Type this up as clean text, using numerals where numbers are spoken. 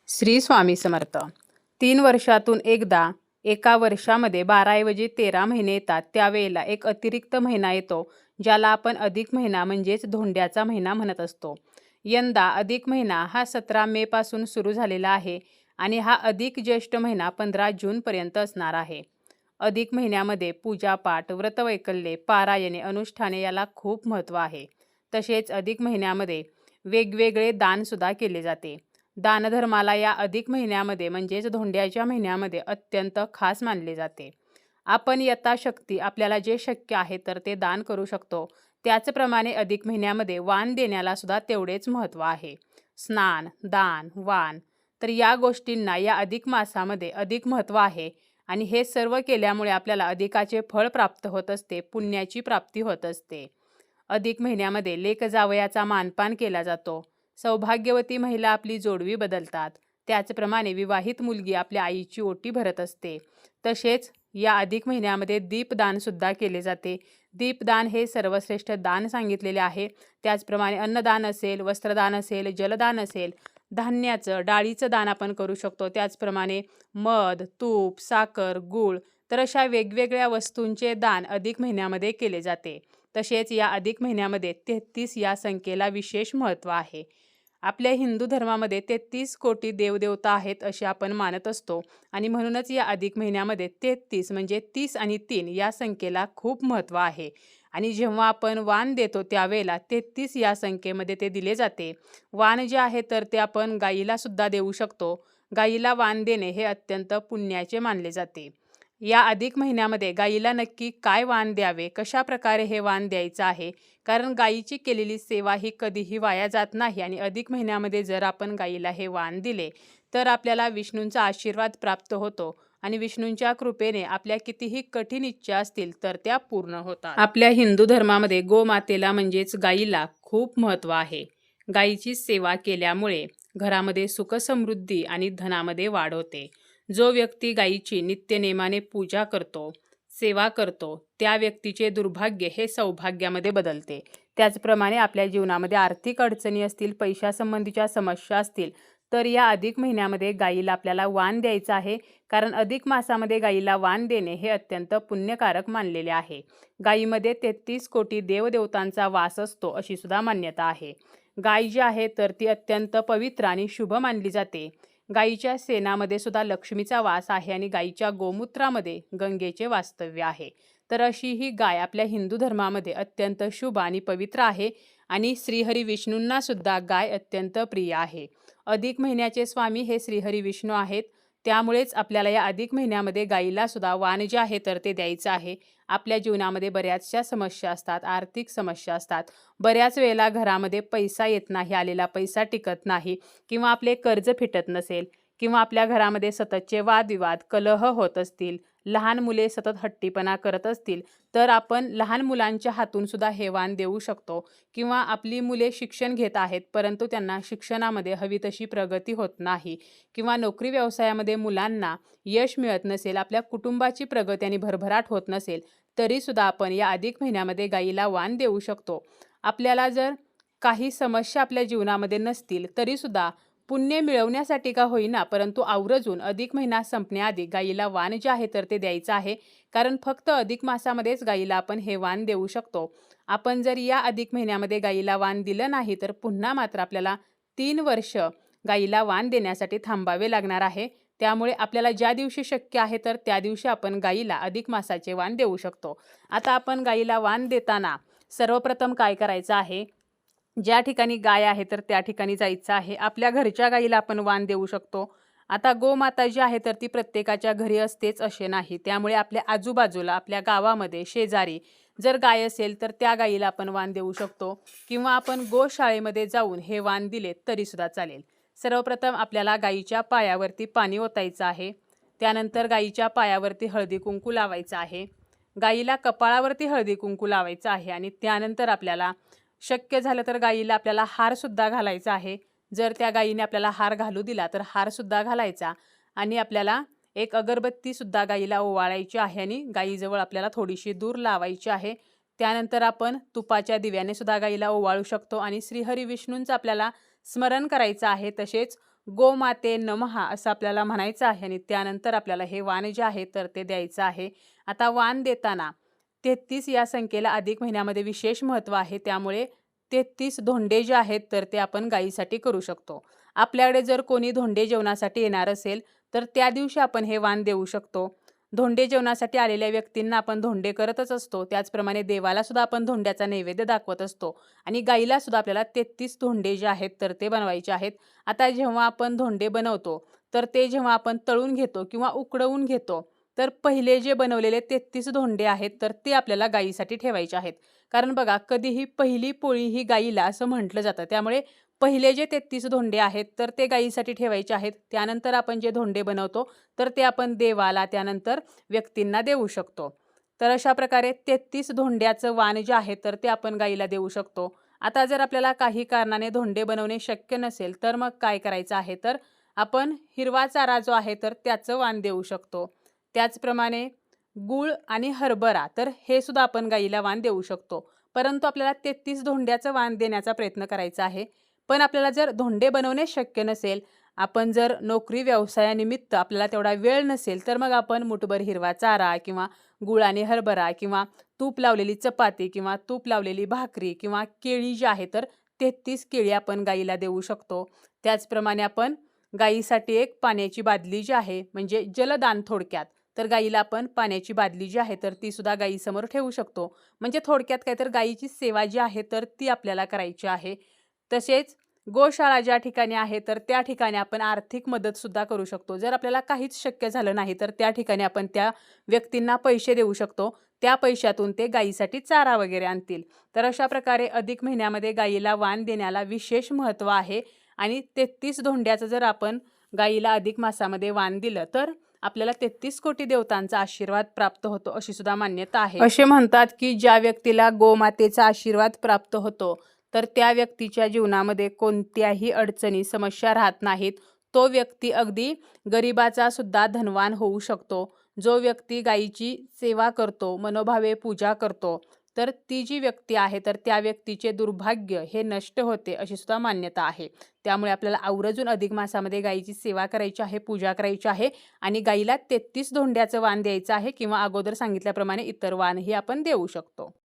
श्री स्वामी समर्थ. 3 वर्षातून एकदा एका वर्षामध्ये 12 ऐवजी 13 महिने येतात. त्यावेळेला एक अतिरिक्त महिना येतो, ज्याला आपण अधिक महिना म्हणजेच धोंड्याचा महिना म्हणत असतो. यंदा अधिक महिना हा 17 मे पासून सुरू झालेला आहे आणि हा अधिक ज्येष्ठ महिना 15 जूनपर्यंत असणार आहे. अधिक महिन्यामध्ये पूजापाठ, व्रतवैकल्ये, पारायणे, अनुष्ठाने याला खूप महत्त्व आहे. तसेच अधिक महिन्यामध्ये वेगवेगळे दानसुद्धा केले जाते. दानधर्माला या अधिक महिन्यामध्ये म्हणजेच धोंड्याच्या महिन्यामध्ये अत्यंत खास मानले जाते. आपण यथाशक्ती आपल्याला जे शक्य आहे तर ते दान करू शकतो. त्याचप्रमाणे अधिक महिन्यामध्ये वाण देण्याला सुद्धा तेवढेच महत्त्व आहे. स्नान, दान, वाण तर या गोष्टींना या अधिक मासामध्ये अधिक महत्त्व आहे आणि हे सर्व केल्यामुळे आपल्याला अधिकाचे फळ प्राप्त होत असते, पुण्याची प्राप्ती होत असते. अधिक महिन्यामध्ये लेक जावयाचा मानपान केला जातो. सौभाग्यवती महिला आपली जोडवी बदलतात. त्याचप्रमाणे विवाहित मुलगी आपल्या आईची ओटी भरत असते. तसेच या अधिक महिन्यामध्ये दीपदानसुद्धा केले जाते. दीपदान हे सर्वश्रेष्ठ दान सांगितलेले आहे. त्याचप्रमाणे अन्नदान असेल, वस्त्रदान असेल, जलदान असेल, धान्याचं, डाळीचं दान आपण करू शकतो. त्याचप्रमाणे मध, तूप, साखर, गूळ तर अशा वेगवेगळ्या वस्तूंचे दान अधिक महिन्यामध्ये केले जाते. तसेच या अधिक महिन्यामध्ये 33 या संख्येला विशेष महत्त्व आहे. आपल्या हिंदू धर्मामध्ये 33 कोटी देवदेवता आहेत असे आपण मानत असतो आणि म्हणूनच या अधिक महिन्यामध्ये 33 म्हणजे 30 आणि 3 या संख्येला खूप महत्त्व आहे. आणि जेव्हा आपण वाण देतो त्यावेळेला 33 या संख्येमध्ये ते दिले जाते. वाण जे आहे तर ते आपण गाईला सुद्धा देऊ शकतो. गाईला वाण देणे हे अत्यंत पुण्याचे मानले जाते. या अधिक महिन्यामध्ये गाईला नक्की काय वाण द्यावे, कशा प्रकारे हे वाण द्यायचं आहे, कारण गाईची केलेली सेवा ही कधीही वाया जात नाही आणि अधिक महिन्यामध्ये जर आपण गाईला हे वाण दिले तर आपल्याला विष्णूंचा आशीर्वाद प्राप्त होतो आणि विष्णूंच्या कृपेने आपल्या कितीही कठीण इच्छा असतील तर त्या पूर्ण होतात. आपल्या हिंदू धर्मामध्ये गोमातेला म्हणजेच गाईला खूप महत्त्व आहे. गाईची सेवा केल्यामुळे घरामध्ये सुखसमृद्धी आणि धनामध्ये वाढ होते. जो व्यक्ती गाईची नित्यनेमाने पूजा करतो, सेवा करतो, त्या व्यक्तीचे दुर्भाग्य हे सौभाग्यामध्ये बदलते. त्याचप्रमाणे आपल्या जीवनामध्ये आर्थिक अडचणी असतील, पैशासंबंधीच्या समस्या असतील तर या अधिक महिन्यामध्ये गाईला आपल्याला वाण द्यायचं आहे. कारण अधिक मासामध्ये गाईला वाण देणे हे अत्यंत पुण्यकारक मानलेले आहे. गाईमध्ये 33 कोटी देवदेवतांचा वास असतो अशी सुद्धा मान्यता आहे. गाय जी आहे तर ती अत्यंत पवित्र आणि शुभ मानली जाते. गाईच्या शेणामध्ये सुद्धा लक्ष्मीचा वास आहे आणि गाईच्या गोमूत्रामध्ये गंगेचे वास्तव्य आहे. तर अशी ही गाय आपल्या हिंदू धर्मामध्ये अत्यंत शुभ आणि पवित्र आहे आणि श्रीहरी विष्णूंना सुद्धा गाय अत्यंत प्रिय आहे. अधिक महिन्याचे स्वामी हे श्रीहरी विष्णू आहेत. त्यामुळेच आपल्याला या अधिक महिन्यामध्ये गाईला सुद्धा वाण जे आहे तर ते द्यायचं आहे. आपल्या जीवनामध्ये बऱ्याचशा समस्या असतात, आर्थिक समस्या असतात. बऱ्याच वेळेला घरामध्ये पैसा येत नाही, आलेला पैसा टिकत नाही किंवा आपले कर्ज फिटत नसेल किंवा आपल्या घरामध्ये सततचे वादविवाद, कलह होत असतील, लहान मुले सतत हट्टीपणा करत असतील तर आपण लहान मुलांच्या हातून सुद्धा हे वाण देऊ शकतो. किंवा आपली मुले शिक्षण घेत आहेत परंतु त्यांना शिक्षणामध्ये हवी तशी प्रगती होत नाही किंवा नोकरी व्यवसायामध्ये मुलांना यश मिळत नसेल, आपल्या कुटुंबाची प्रगती आणि भरभराट होत नसेल तरीसुद्धा आपण या अधिक महिन्यामध्ये गाईला वाण देऊ शकतो. आपल्याला जर काही समस्या आपल्या जीवनामध्ये नसतील तरीसुद्धा पुण्य मिळवण्यासाठी का होईना परंतु आवर्जून अधिक महिना संपण्याआधी गाईला वाण जे आहे तर ते द्यायचं आहे. कारण फक्त अधिक मासामध्येच गाईला आपण हे वाण देऊ शकतो. आपण जर या अधिक महिन्यामध्ये गाईला वाण दिलं नाही तर पुन्हा मात्र आपल्याला 3 वर्ष गाईला वाण देण्यासाठी थांबावे लागणार आहे. त्यामुळे आपल्याला ज्या दिवशी शक्य आहे तर त्या दिवशी आपण गाईला अधिक मासाचे वाण देऊ शकतो. आता आपण गाईला वाण देताना सर्वप्रथम काय करायचं आहे, ज्या ठिकाणी गाय आहे तर त्या ठिकाणी जायचं आहे. आपल्या घरच्या गाईला आपण वाण देऊ शकतो. आता गोमाता जी आहे तर ती प्रत्येकाच्या घरी असतेच असे नाही. त्यामुळे आपल्या आजूबाजूला, आपल्या गावामध्ये, शेजारी जर गाय असेल तर त्या गाईला आपण वाण देऊ शकतो किंवा आपण गोशाळेमध्ये जाऊन हे वाण दिले तरीसुद्धा चालेल. सर्वप्रथम आपल्याला गाईच्या पायावरती पाणी ओतायचं आहे. त्यानंतर गाईच्या पायावरती हळदी कुंकू लावायचं आहे. गाईला कपाळावरती हळदी कुंकू लावायचं आहे आणि त्यानंतर आपल्याला शक्य झालं तर गाईला आपल्याला हारसुद्धा घालायचा आहे. जर त्या गाईने आपल्याला हार घालू दिला तर हारसुद्धा घालायचा आणि आपल्याला एक अगरबत्तीसुद्धा गाईला ओवाळायची आहे आणि गाईजवळ आपल्याला थोडीशी दूर लावायची आहे. त्यानंतर आपण तुपाच्या दिव्याने सुद्धा गाईला ओवाळू शकतो आणि श्रीहरी विष्णूंचं आपल्याला स्मरण करायचं आहे. तसेच गोमाते नमः असं आपल्याला म्हणायचं आहे आणि त्यानंतर आपल्याला हे वाण जे आहे तर ते द्यायचं आहे. आता वाण देताना 33 या संख्येला अधिक महिन्यामध्ये विशेष महत्त्व आहे. त्यामुळे 33 धोंडे जे आहेत तर ते आपण गायीसाठी करू शकतो. आपल्याकडे जर कोणी धोंडे जेवणासाठी येणार असेल तर त्या दिवशी आपण हे वाण देऊ शकतो. धोंडे जेवणासाठी आलेल्या व्यक्तींना आपण धोंडे करतच असतो. त्याचप्रमाणे देवाला सुद्धा आपण धोंड्याचा नैवेद्य दाखवत असतो आणि गाईला सुद्धा आपल्याला 33 धोंडे जे आहेत तर ते बनवायचे आहेत. आता जेव्हा आपण धोंडे बनवतो तर ते जेव्हा आपण तळून घेतो किंवा उकडवून घेतो तर पहिले जे बनवलेले 33 धोंडे आहेत तर ते आपल्याला गाईसाठी ठेवायचे आहेत. कारण बघा कधीही पहिली पोळी ही गाईला असं म्हटलं जातं. त्यामुळे पहिले जे 33 धोंडे आहेत तर ते गाईसाठी ठेवायचे आहेत. त्यानंतर आपण जे धोंडे बनवतो तर ते आपण देवाला त्यानंतर व्यक्तींना देऊ शकतो. तर अशा प्रकारे 33 धोंड्याचं वाण जे आहे तर ते आपण गाईला देऊ शकतो. आता जर आपल्याला काही कारणाने धोंडे बनवणे शक्य नसेल तर मग काय करायचं आहे तर आपण हिरवा चारा जो आहे तर त्याचं वाण देऊ शकतो. त्याचप्रमाणे गूळ आणि हरभरा तर हे सुद्धा आपण गाईला वाण देऊ शकतो. परंतु आपल्याला 33 धोंड्याचं वाण देण्याचा प्रयत्न करायचा आहे. पण आपल्याला जर धोंडे बनवणे शक्य नसेल, आपण जर नोकरी व्यवसायानिमित्त आपल्याला तेवढा वेळ नसेल तर मग आपण मुठभर हिरवा चारा किंवा गूळ आणि हरभरा किंवा तूप लावलेली चपाती किंवा तूप लावलेली भाकरी किंवा केळी जी आहे तर 33 केळी आपण गाईला देऊ शकतो. त्याचप्रमाणे आपण गाईसाठी एक पाण्याची बादली जी आहे म्हणजे जलदान थोडक्यात, तर गाईला आपण पाण्याची बादली जी आहे तर ती सुद्धा गाईसमोर ठेवू शकतो. म्हणजे थोडक्यात काय तर गाईची सेवा जी आहे तर ती आपल्याला करायची आहे. तसेच गोशाळा ज्या ठिकाणी आहे तर त्या ठिकाणी आपण आर्थिक मदत सुद्धा करू शकतो. जर आपल्याला काहीच शक्य झालं नाही तर त्या ठिकाणी आपण त्या व्यक्तींना पैसे देऊ शकतो. त्या पैशातून ते गायीसाठी चारा वगैरे आणतील. तर अशा प्रकारे अधिक महिन्यामध्ये गायीला वाण देण्याला विशेष महत्त्व आहे आणि 33 धोंड्याचं जर आपण गायीला अधिक मासामध्ये वाण दिलं तर आपल्याला 33 कोटी देवतांचा आशीर्वाद प्राप्त होतो अशी सुद्धा मान्यता आहे. असे म्हणतात की ज्या व्यक्तीला गोमातेचा आशीर्वाद प्राप्त होतो तर त्या व्यक्तीच्या जीवनामध्ये कोणत्याही अडचणी समस्या राहत नाहीत. तो व्यक्ती अगदी गरिबाचा सुद्धा धनवान होऊ शकतो. जो व्यक्ती गायीची सेवा करतो, मनोभावे पूजा करतो, तर ती जी व्यक्ती आहे तर त्या व्यक्तीचे दुर्भाग्य हे नष्ट होते अशी सुद्धा मान्यता आहे. त्यामुळे आपल्याला आवर्जून अधिक मासामध्ये गायीची सेवा करायची आहे, पूजा करायची आहे आणि गायीला 33 धोंड्याचं वाण द्यायचं आहे किंवा अगोदर सांगितल्याप्रमाणे इतर वाणही आपण देऊ शकतो.